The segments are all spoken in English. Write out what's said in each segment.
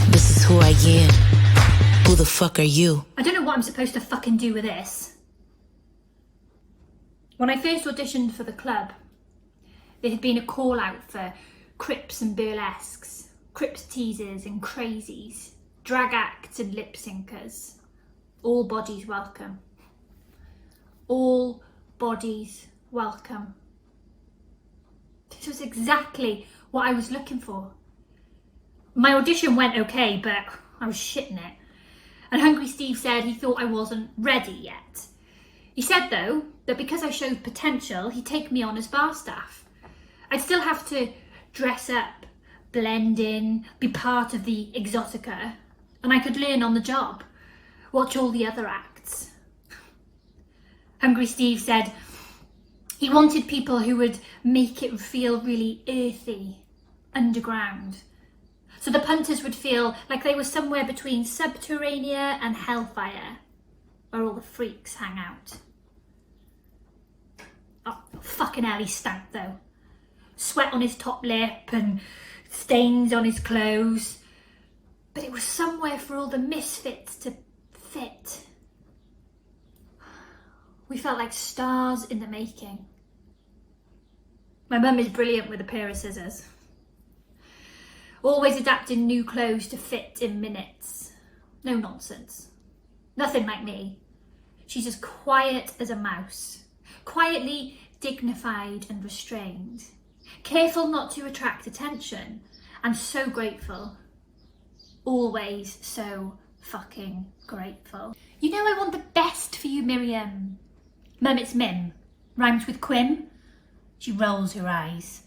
This is who I am. Who the fuck are you? I don't know what I'm supposed to fucking do with this. When I first auditioned for the club, there had been a call out for crips and burlesques, crips teasers and crazies, drag acts and lip syncers. All bodies welcome. All bodies welcome. This was exactly what I was looking for. My audition went okay, but I was shitting it. And Hungry Steve said he thought I wasn't ready yet. He said, though, that because I showed potential, he'd take me on as bar staff. I'd still have to dress up, blend in, be part of the exotica, and I could learn on the job, watch all the other acts. Hungry Steve said he wanted people who would make it feel really earthy, underground. So the punters would feel like they were somewhere between Subterranea and Hellfire, where all the freaks hang out. Oh, fucking hell, he stank though. Sweat on his top lip and stains on his clothes. But it was somewhere for all the misfits to fit. We felt like stars in the making. My mum is brilliant with a pair of scissors. Always adapting new clothes to fit in minutes. No nonsense. Nothing like me. She's as quiet as a mouse. Quietly dignified and restrained. Careful not to attract attention. And so grateful. Always so fucking grateful. You know I want the best for you, Miriam. Mum, it's Mim. Rhymes with Quim. She rolls her eyes.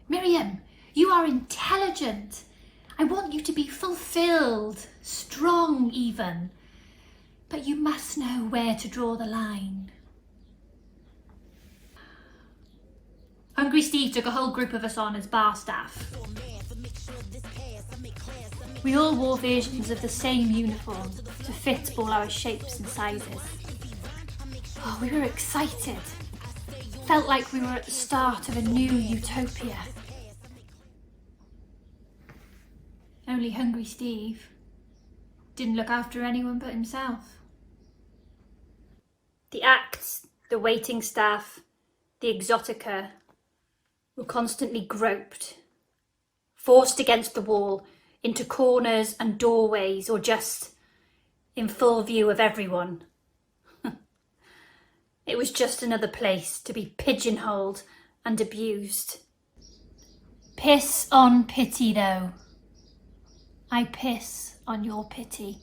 Miriam, you are intelligent. I want you to be fulfilled, strong even. But you must know where to draw the line. Hungry Steve took a whole group of us on as bar staff. We all wore versions of the same uniform to fit all our shapes and sizes. Oh, we were excited. Felt like we were at the start of a new utopia. Only Hungry Steve didn't look after anyone but himself. The acts, the waiting staff, the exotica were constantly groped, forced against the wall, into corners and doorways, or just in full view of everyone. It was just another place to be pigeonholed and abused. Piss on pity, though. I piss on your pity.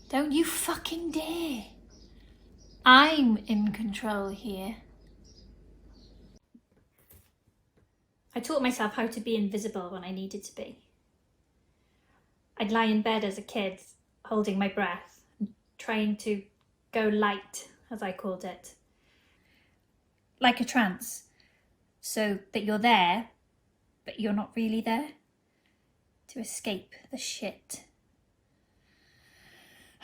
Don't you fucking dare. I'm in control here. I taught myself how to be invisible when I needed to be. I'd lie in bed as a kid, holding my breath, trying to go light, as I called it. Like a trance, so that you're there, but you're not really there. To escape the shit.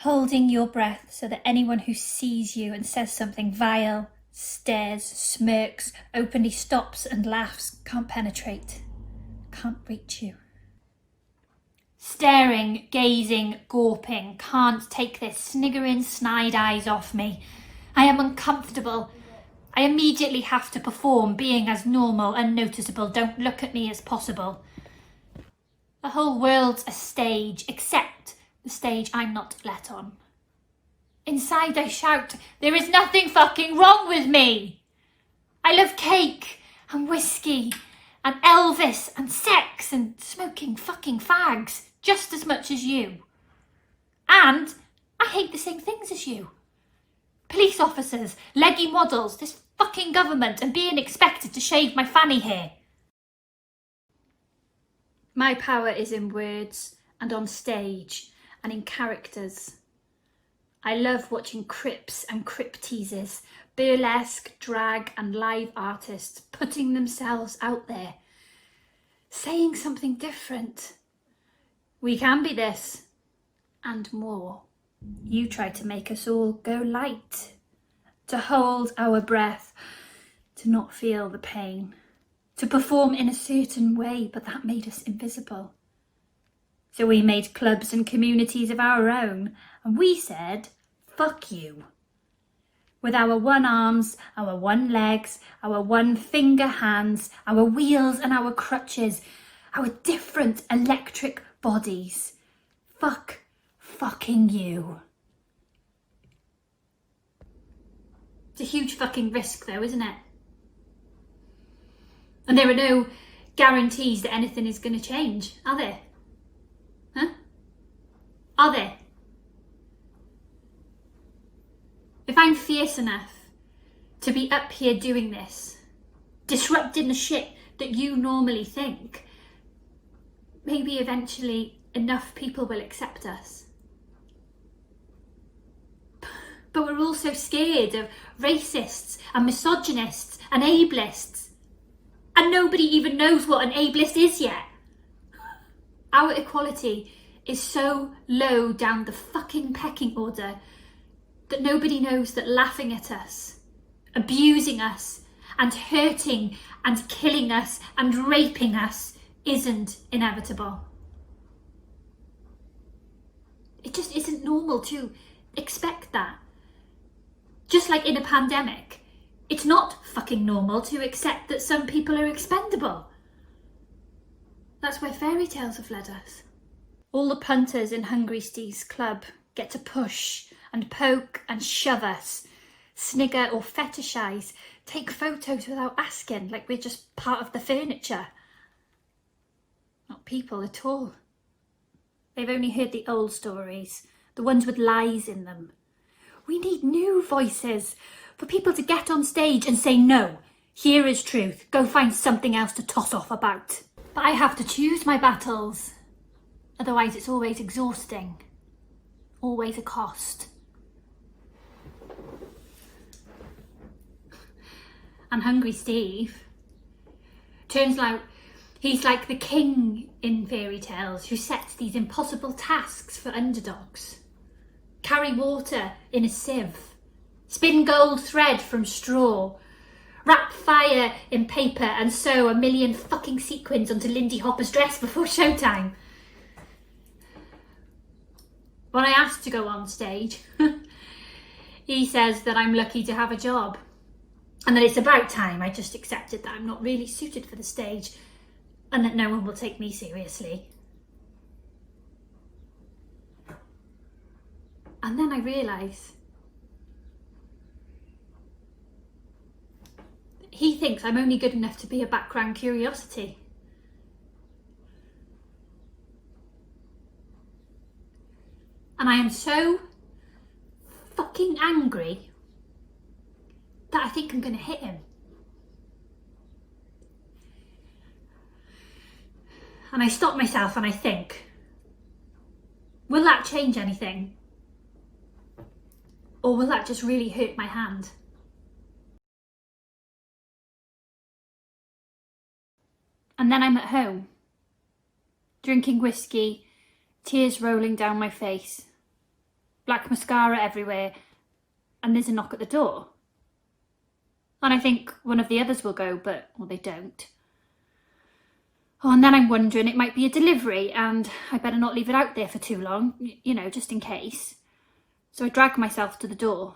Holding your breath so that anyone who sees you and says something vile, stares, smirks, openly stops and laughs, can't penetrate, can't reach you. Staring, gazing, gawping, can't take their sniggering, snide eyes off me. I am uncomfortable. I immediately have to perform being as normal, unnoticeable, don't look at me as possible. The whole world's a stage, except the stage I'm not let on. Inside I shout, there is nothing fucking wrong with me. I love cake and whiskey and Elvis and sex and smoking fucking fags just as much as you. And I hate the same things as you. Police officers, leggy models, this fucking government, and being expected to shave my fanny hair. My power is in words and on stage and in characters. I love watching crips and crip teasers, burlesque, drag and live artists putting themselves out there, saying something different. We can be this and more. You tried to make us all go light, to hold our breath, to not feel the pain, to perform in a certain way, but that made us invisible. So we made clubs and communities of our own, and we said, fuck you. With our one arms, our one legs, our one finger hands, our wheels and our crutches, our different electric bodies. Fuck fucking you. It's a huge fucking risk though, isn't it? And there are no guarantees that anything is going to change, are there? Huh? Are there? If I'm fierce enough to be up here doing this, disrupting the shit that you normally think, maybe eventually enough people will accept us. But we're all so scared of racists and misogynists and ableists. And nobody even knows what an ableist is yet. Our equality is so low down the fucking pecking order that nobody knows that laughing at us, abusing us, and hurting and killing us and raping us isn't inevitable. It just isn't normal to expect that. Just like in a pandemic, it's not fucking normal to accept that some people are expendable. That's where fairy tales have led us. All the punters in Hungry Steve's club get to push and poke and shove us, snigger or fetishise, take photos without asking, like we're just part of the furniture. Not people at all. They've only heard the old stories, the ones with lies in them. We need new voices for people to get on stage and say, no, here is truth, go find something else to toss off about. But I have to choose my battles, otherwise it's always exhausting, always a cost. And Hungry Steve turns out he's like the king in fairy tales who sets these impossible tasks for underdogs. Carry water in a sieve, spin gold thread from straw, wrap fire in paper and sew a million fucking sequins onto Lindy Hopper's dress before showtime. When I asked to go on stage, he says that I'm lucky to have a job and that it's about time I just accepted that I'm not really suited for the stage and that no one will take me seriously. And then I realise he thinks I'm only good enough to be a background curiosity. And I am so fucking angry that I think I'm going to hit him. And I stop myself and I think, will that change anything? Or will that just really hurt my hand? And then I'm at home, drinking whiskey, tears rolling down my face, black mascara everywhere, and there's a knock at the door. And I think one of the others will go, but, well, they don't. Oh, and then I'm wondering, it might be a delivery and I better not leave it out there for too long, you know, just in case. So I drag myself to the door.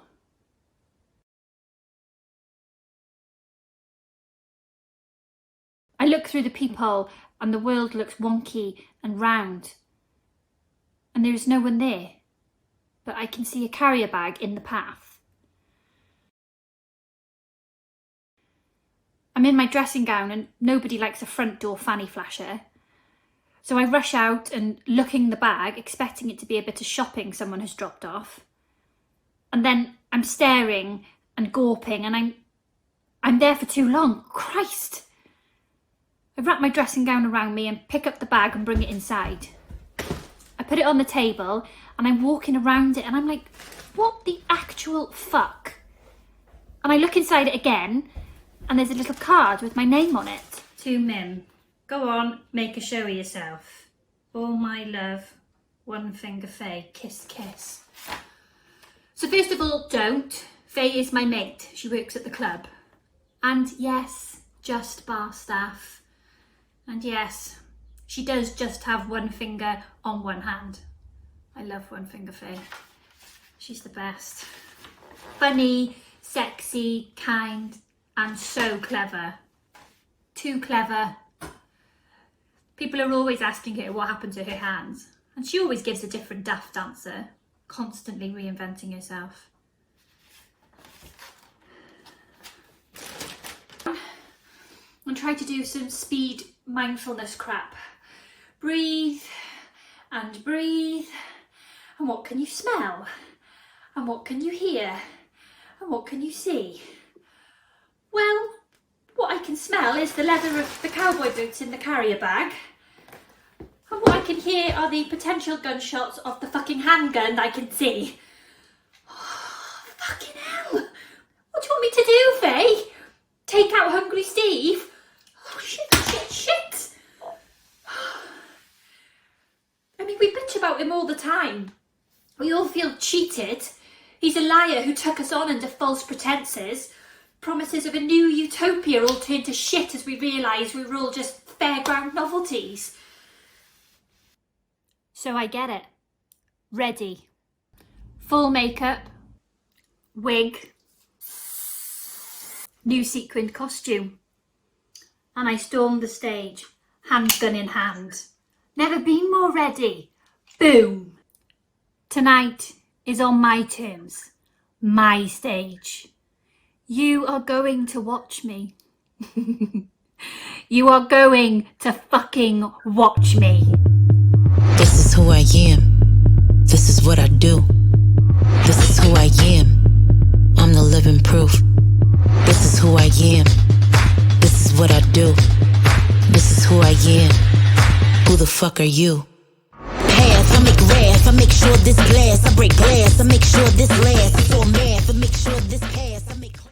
I look through the peephole and the world looks wonky and round. And there is no one there, but I can see a carrier bag in the path. I'm in my dressing gown and nobody likes a front door fanny flasher. So I rush out and look in the bag, expecting it to be a bit of shopping someone has dropped off. And then I'm staring and gawping and I'm there for too long. Christ! I wrap my dressing gown around me and pick up the bag and bring it inside. I put it on the table and I'm walking around it and I'm like, what the actual fuck? And I look inside it again and there's a little card with my name on it. To Mim. Go on, make a show of yourself. All my love, one finger Faye, kiss kiss. So first of all, don't. Faye is my mate. She works at the club. And yes, just bar staff. And yes, She does just have one finger on one hand. I love One Finger Faye. She's the best. Funny, sexy, kind, and so clever. Too clever. People are always asking her what happened to her hands, and she always gives a different daft answer, constantly reinventing herself. And try to do some speed mindfulness crap. Breathe and breathe. And what can you smell? And what can you hear? And what can you see? Well, what I can smell is the leather of the cowboy boots in the carrier bag. And what I can hear are the potential gunshots of the fucking handgun I can see. Oh, fucking hell! What do you want me to do, Faye? Take out Hungry Steve? Oh, shit. I mean, we bitch about him all the time. We all feel cheated. He's a liar who took us on under false pretences. Promises of a new utopia all turned to shit as we realise we were all just fairground novelties. So I get it. Ready. Full makeup. Wig. New sequined costume. And I stormed the stage, handgun in hand. Never been more ready. Boom. Tonight is on my terms, my stage. You are going to watch me. You are going to fucking watch me. This is who I am. This is what I do. This is who I am. I'm the living proof. This is who I am. This is what I do. This is who I am. Who the fuck are you? Pass, I make wrath, I make sure this glass, I break glass, I make sure this lasts. I'm so mad, I make sure this pass.